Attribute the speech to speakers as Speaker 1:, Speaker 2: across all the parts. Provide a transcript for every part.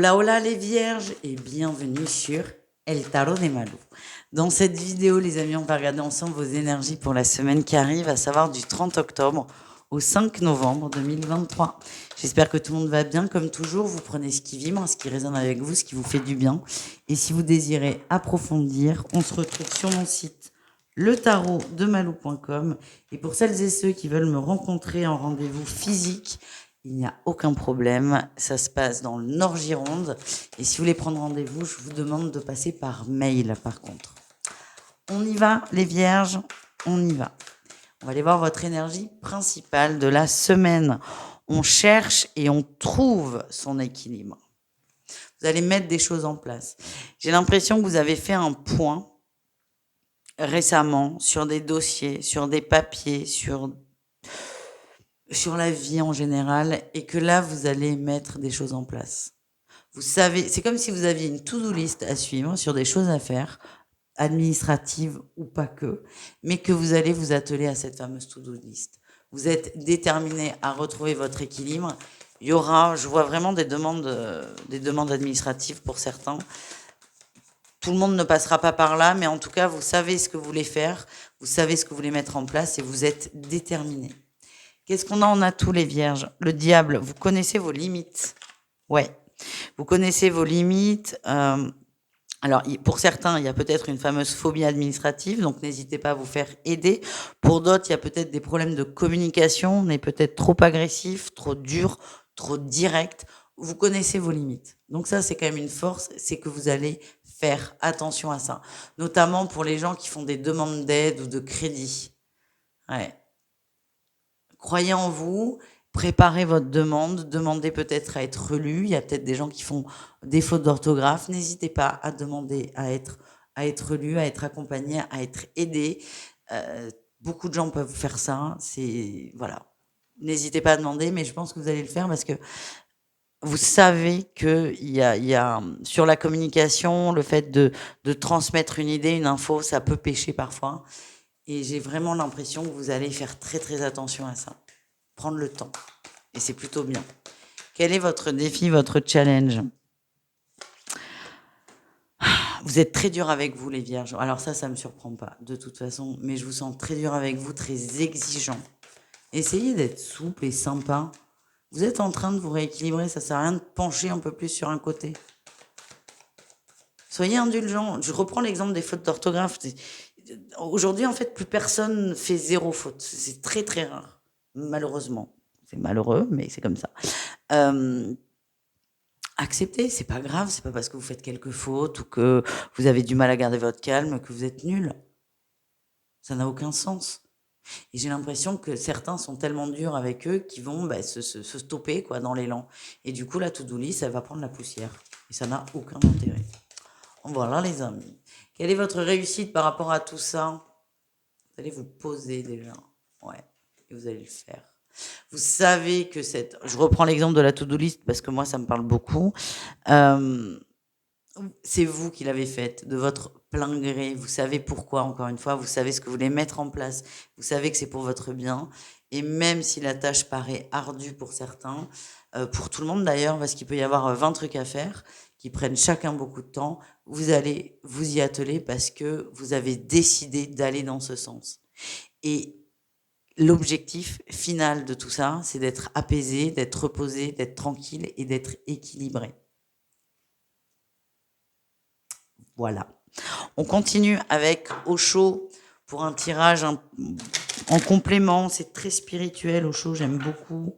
Speaker 1: Hola, hola les vierges et bienvenue sur El Tarot des Malou. Dans cette vidéo, les amis, on va regarder ensemble vos énergies pour la semaine qui arrive, à savoir du 30 octobre au 5 novembre 2023. J'espère que tout le monde va bien. Comme toujours, vous prenez ce qui vibre, ce qui résonne avec vous, ce qui vous fait du bien. Et si vous désirez approfondir, on se retrouve sur mon site letarotdemalou.com. Et pour celles et ceux qui veulent me rencontrer en rendez-vous physique, il n'y a aucun problème, ça se passe dans le Nord Gironde. Et si vous voulez prendre rendez-vous, je vous demande de passer par mail par contre. On y va, les vierges, on y va. On va aller voir votre énergie principale de la semaine. On cherche et on trouve son équilibre. Vous allez mettre des choses en place. J'ai l'impression que vous avez fait un point récemment sur des dossiers, sur des papiers, sur la vie en général, et que là, vous allez mettre des choses en place. Vous savez, c'est comme si vous aviez une to-do list à suivre sur des choses à faire, administratives ou pas que, mais que vous allez vous atteler à cette fameuse to-do list. Vous êtes déterminé à retrouver votre équilibre. Il y aura, je vois vraiment des demandes administratives pour certains. Tout le monde ne passera pas par là, mais en tout cas, vous savez ce que vous voulez faire, vous savez ce que vous voulez mettre en place et vous êtes déterminé. Qu'est-ce qu'on a en atout, les vierges? Le diable, vous connaissez vos limites. Ouais, vous connaissez vos limites. Alors, pour certains, il y a peut-être une fameuse phobie administrative, donc n'hésitez pas à vous faire aider. Pour d'autres, il y a peut-être des problèmes de communication, on est peut-être trop agressif, trop dur, trop direct. Vous connaissez vos limites. Donc ça, c'est quand même une force, c'est que vous allez faire attention à ça. Notamment pour les gens qui font des demandes d'aide ou de crédit. Ouais. Croyez en vous, préparez votre demande, demandez peut-être à être relu. Il y a peut-être des gens qui font des fautes d'orthographe. N'hésitez pas à demander à être relu, à être accompagné, à être aidé. Beaucoup de gens peuvent faire ça. C'est voilà. N'hésitez pas à demander, mais je pense que vous allez le faire parce que vous savez qu'il y a sur la communication, le fait de transmettre une idée, une info, ça peut pêcher parfois. Et j'ai vraiment l'impression que vous allez faire très très attention à ça. Prendre le temps. Et c'est plutôt bien. Quel est votre défi, votre challenge? Vous êtes très dur avec vous, les vierges. Alors ça me surprend pas, de toute façon. Mais je vous sens très dur avec vous, très exigeant. Essayez d'être souple et sympa. Vous êtes en train de vous rééquilibrer. Ça sert à rien de pencher un peu plus sur un côté. Soyez indulgents. Je reprends l'exemple des fautes d'orthographe. Aujourd'hui, en fait, plus personne fait zéro faute. C'est très, très rare. Malheureusement. C'est malheureux, mais c'est comme ça. Acceptez, c'est pas grave, c'est pas parce que vous faites quelques fautes ou que vous avez du mal à garder votre calme que vous êtes nul. Ça n'a aucun sens. Et j'ai l'impression que certains sont tellement durs avec eux qu'ils vont se stopper quoi, dans l'élan. Et du coup, la to-do list, elle va prendre la poussière. Et ça n'a aucun intérêt. Voilà les amis. Quelle est votre réussite par rapport à tout ça? Vous allez vous poser déjà. Ouais. Et vous allez le faire. Vous savez que je reprends l'exemple de la to-do list parce que moi, ça me parle beaucoup. C'est vous qui l'avez faite, de votre plein gré. Vous savez pourquoi, encore une fois. Vous savez ce que vous voulez mettre en place. Vous savez que c'est pour votre bien. Et même si la tâche paraît ardue pour certains, pour tout le monde d'ailleurs, parce qu'il peut y avoir 20 trucs à faire, qui prennent chacun beaucoup de temps, vous allez vous y atteler parce que vous avez décidé d'aller dans ce sens. Et l'objectif final de tout ça, c'est d'être apaisé, d'être reposé, d'être tranquille et d'être équilibré. Voilà. On continue avec Osho pour un tirage en complément. C'est très spirituel, Osho, j'aime beaucoup.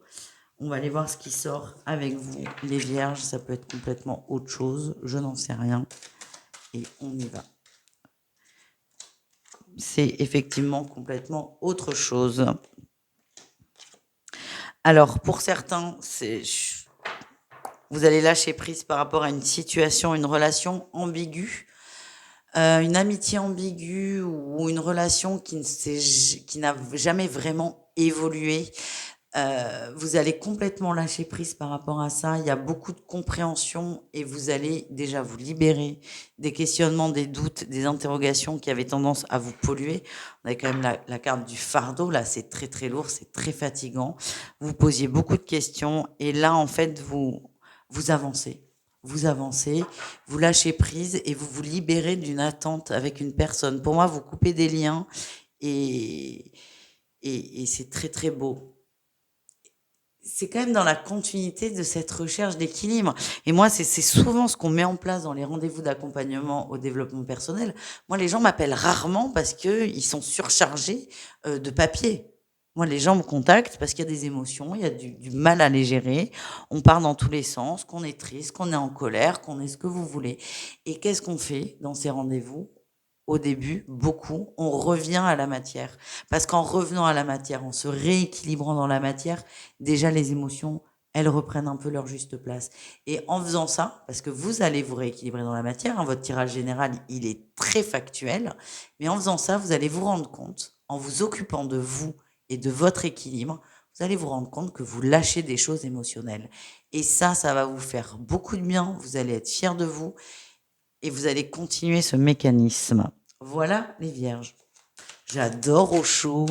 Speaker 1: On va aller voir ce qui sort avec vous, les vierges. Ça peut être complètement autre chose, je n'en sais rien. Et on y va. C'est effectivement complètement autre chose. Alors, pour certains, vous allez lâcher prise par rapport à une situation, une relation ambiguë, une amitié ambiguë ou une relation qui n'a jamais vraiment évolué. Vous allez complètement lâcher prise par rapport à ça. Il y a beaucoup de compréhension et vous allez déjà vous libérer des questionnements, des doutes, des interrogations qui avaient tendance à vous polluer. On a quand même la carte du fardeau. Là, c'est très, très lourd, c'est très fatigant. Vous posiez beaucoup de questions et là, en fait, vous avancez. vous avancez, vous lâchez prise et vous vous libérez d'une attente avec une personne. Pour moi, vous coupez des liens et c'est très, très beau. C'est quand même dans la continuité de cette recherche d'équilibre. Et moi, c'est souvent ce qu'on met en place dans les rendez-vous d'accompagnement au développement personnel. Moi, les gens m'appellent rarement parce qu'ils sont surchargés de papier. Moi, les gens me contactent parce qu'il y a des émotions, il y a du mal à les gérer. On part dans tous les sens, qu'on est triste, qu'on est en colère, qu'on est ce que vous voulez. Et qu'est-ce qu'on fait dans ces rendez-vous? Au début, beaucoup, on revient à la matière. Parce qu'en revenant à la matière, en se rééquilibrant dans la matière, déjà les émotions, elles reprennent un peu leur juste place. Et en faisant ça, parce que vous allez vous rééquilibrer dans la matière, hein, votre tirage général, il est très factuel, mais en faisant ça, vous allez vous rendre compte, en vous occupant de vous et de votre équilibre, vous allez vous rendre compte que vous lâchez des choses émotionnelles. Et ça va vous faire beaucoup de bien, vous allez être fiers de vous et vous allez continuer ce mécanisme. Voilà les vierges. J'adore au chaud.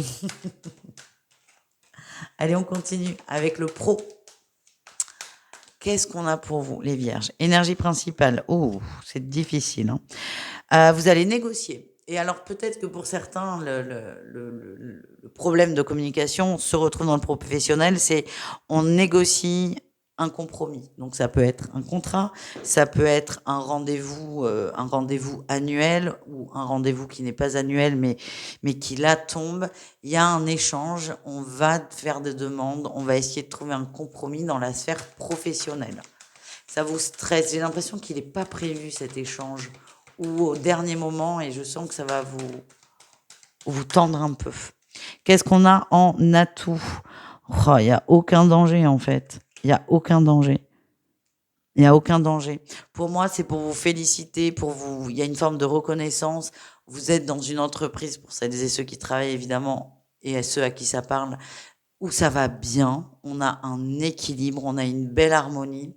Speaker 1: Allez, on continue avec le pro. Qu'est-ce qu'on a pour vous, les vierges? Énergie principale. Oh, c'est difficile, hein. Vous allez négocier. Et alors, peut-être que pour certains, le problème de communication se retrouve dans le professionnel, c'est on négocie un compromis. Donc, ça peut être un contrat, ça peut être un rendez-vous annuel ou un rendez-vous qui n'est pas annuel, mais qui là tombe. Il y a un échange, on va faire des demandes, on va essayer de trouver un compromis dans la sphère professionnelle. Ça vous stresse. J'ai l'impression qu'il n'est pas prévu cet échange ou au dernier moment et je sens que ça va vous tendre un peu. Qu'est-ce qu'on a en atout? Oh, il n'y a aucun danger en fait. Il n'y a aucun danger. Il n'y a aucun danger. Pour moi, c'est pour vous féliciter, pour vous. Il y a une forme de reconnaissance. Vous êtes dans une entreprise, pour celles et ceux qui travaillent évidemment, et à ceux à qui ça parle, où ça va bien. On a un équilibre, on a une belle harmonie.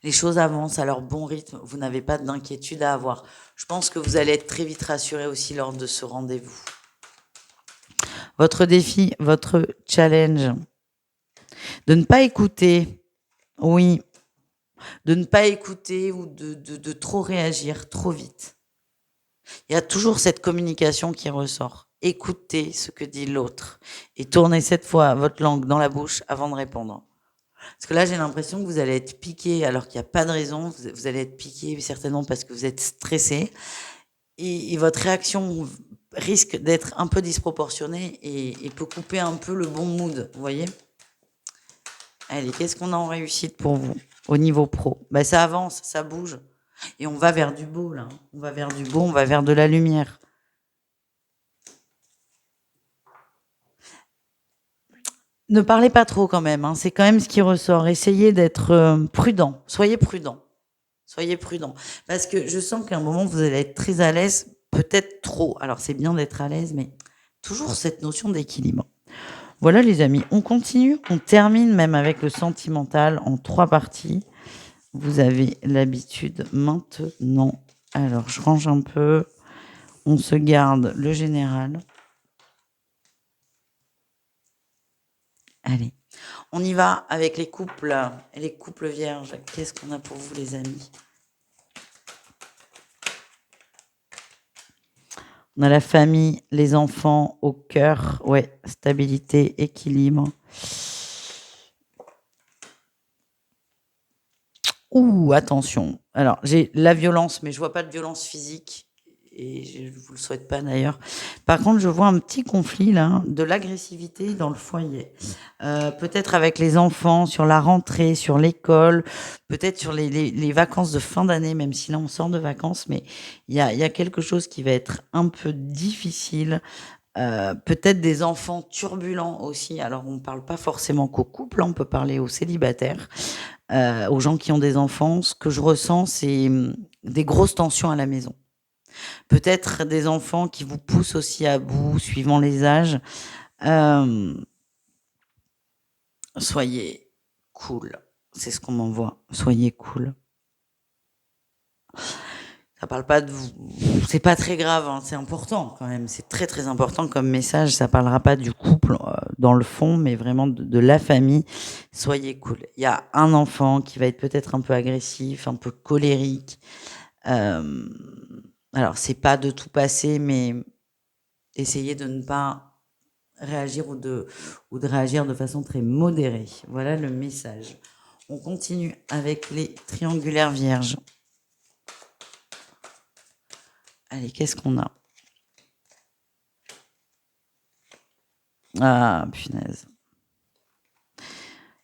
Speaker 1: Les choses avancent à leur bon rythme. Vous n'avez pas d'inquiétude à avoir. Je pense que vous allez être très vite rassuré aussi lors de ce rendez-vous. Votre défi, votre challenge, de ne pas écouter, oui, de ne pas écouter ou de trop réagir trop vite. Il y a toujours cette communication qui ressort. Écoutez ce que dit l'autre et tournez cette fois votre langue dans la bouche avant de répondre. Parce que là, j'ai l'impression que vous allez être piqué alors qu'il n'y a pas de raison. Vous allez être piqué certainement parce que vous êtes stressé. Et votre réaction risque d'être un peu disproportionnée et peut couper un peu le bon mood, vous voyez? Allez, qu'est-ce qu'on a en réussite pour vous au niveau pro? Ben, ça avance, ça bouge. Et on va vers du beau, là. On va vers du beau, on va vers de la lumière. Ne parlez pas trop quand même, hein. C'est quand même ce qui ressort. Essayez d'être prudent. Soyez prudent. Soyez prudent. Parce que je sens qu'à un moment, vous allez être très à l'aise, peut-être trop. Alors, c'est bien d'être à l'aise, mais toujours cette notion d'équilibre. Voilà, les amis, on continue. On termine même avec le sentimental en 3 parties. Vous avez l'habitude maintenant. Alors, je range un peu. On se garde le général. Allez, on y va avec les couples vierges. Qu'est-ce qu'on a pour vous, les amis? On a la famille, les enfants au cœur. Ouais, stabilité, équilibre. Ouh, attention. Alors, j'ai la violence, mais je vois pas de violence physique. Et je vous le souhaite pas d'ailleurs. Par contre, je vois un petit conflit là, de l'agressivité dans le foyer. Peut-être avec les enfants, sur la rentrée, sur l'école, peut-être sur les vacances de fin d'année, même si là on sort de vacances, mais il y a quelque chose qui va être un peu difficile. Peut-être des enfants turbulents aussi. Alors, on ne parle pas forcément qu'aux couples, on peut parler aux célibataires, aux gens qui ont des enfants. Ce que je ressens, c'est des grosses tensions à la maison. Peut-être des enfants qui vous poussent aussi à bout, suivant les âges. Euh, Soyez cool. C'est ce qu'on m'envoie. Soyez cool. Ça parle pas de vous. C'est pas très grave, hein, c'est important quand même. C'est très très important comme message. Ça parlera pas du couple dans le fond, mais vraiment de la famille. Soyez cool. Il y a un enfant qui va être peut-être un peu agressif, un peu colérique. Euh, alors c'est pas de tout passer, mais essayez de ne pas réagir ou de réagir de façon très modérée. Voilà le message. On continue avec les triangulaires vierges. Allez, qu'est-ce qu'on a? Ah, punaise.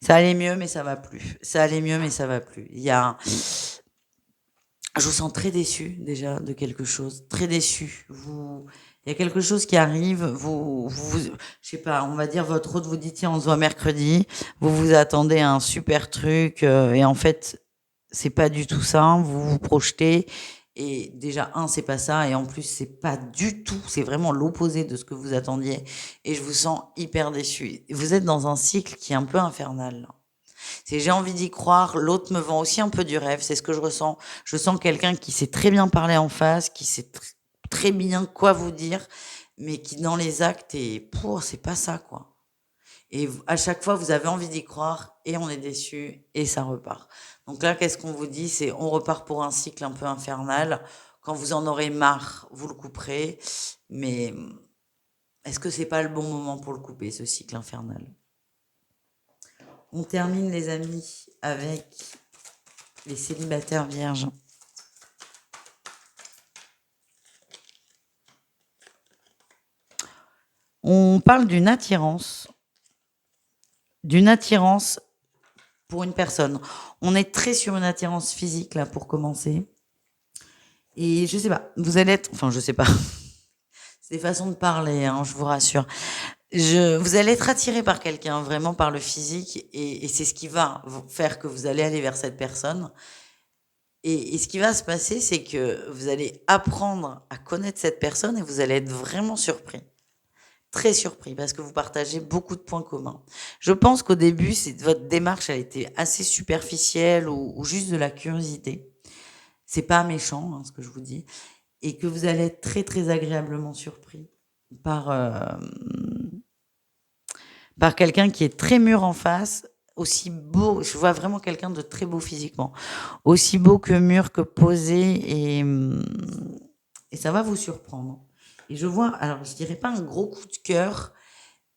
Speaker 1: Ça allait mieux, mais ça va plus. Ça allait mieux, mais ça va plus. Je vous sens très déçu déjà de quelque chose, très déçu. Il y a quelque chose qui arrive. Je sais pas, on va dire votre hôte vous dit tiens, on se voit mercredi. Vous vous attendez à un super truc et en fait, c'est pas du tout ça. Vous vous projetez et déjà c'est pas ça et en plus c'est pas du tout. C'est vraiment l'opposé de ce que vous attendiez et je vous sens hyper déçu. Vous êtes dans un cycle qui est un peu infernal, là. C'est j'ai envie d'y croire, l'autre me vend aussi un peu du rêve, c'est ce que je ressens. Je sens quelqu'un qui sait très bien parler en face, qui sait très bien quoi vous dire, mais qui dans les actes est pour, c'est pas ça quoi. Et à chaque fois vous avez envie d'y croire et on est déçu et ça repart. Donc là qu'est-ce qu'on vous dit, c'est on repart pour un cycle un peu infernal. Quand vous en aurez marre, vous le couperez, mais est-ce que c'est pas le bon moment pour le couper ce cycle infernal? On termine les amis avec les célibataires vierges. On parle d'une attirance pour une personne. On est très sur une attirance physique là pour commencer. Et je sais pas, vous allez être, enfin je sais pas, c'est des façons de parler, hein, je vous rassure. Vous allez être attiré par quelqu'un, vraiment par le physique, et c'est ce qui va faire que vous allez aller vers cette personne. Et ce qui va se passer, c'est que vous allez apprendre à connaître cette personne et vous allez être vraiment surpris. Très surpris parce que vous partagez beaucoup de points communs. Je pense qu'au début, votre démarche a été assez superficielle ou juste de la curiosité. C'est pas méchant, hein, ce que je vous dis. Et que vous allez être très, très agréablement surpris par, par quelqu'un qui est très mûr en face, aussi beau. Je vois vraiment quelqu'un de très beau physiquement. Aussi beau que mûr, que posé. Et ça va vous surprendre. Et je vois, alors je dirais pas un gros coup de cœur,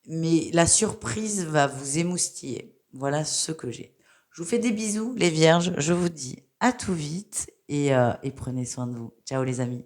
Speaker 1: mais la surprise va vous émoustiller. Voilà ce que j'ai. Je vous fais des bisous, les vierges. Je vous dis à tout vite et prenez soin de vous. Ciao les amis.